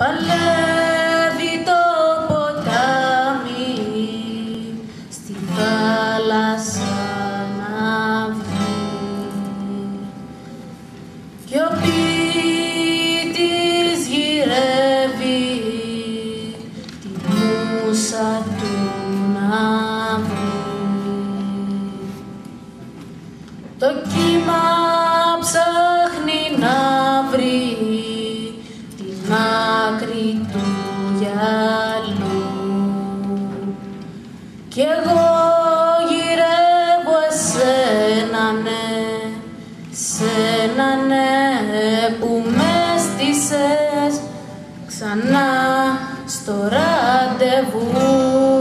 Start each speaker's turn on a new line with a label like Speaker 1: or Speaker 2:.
Speaker 1: Παλεύει το ποτάμι στη θάλασσα να βγει κι ο ποιητής γυρεύει τη μούσα του να βρει. Το κύμα ψάχνει να βρει την άκρη του γυαλού κι εγώ γυρεύω εσένα ναι που με στήσες ξανά στο ραντεβού.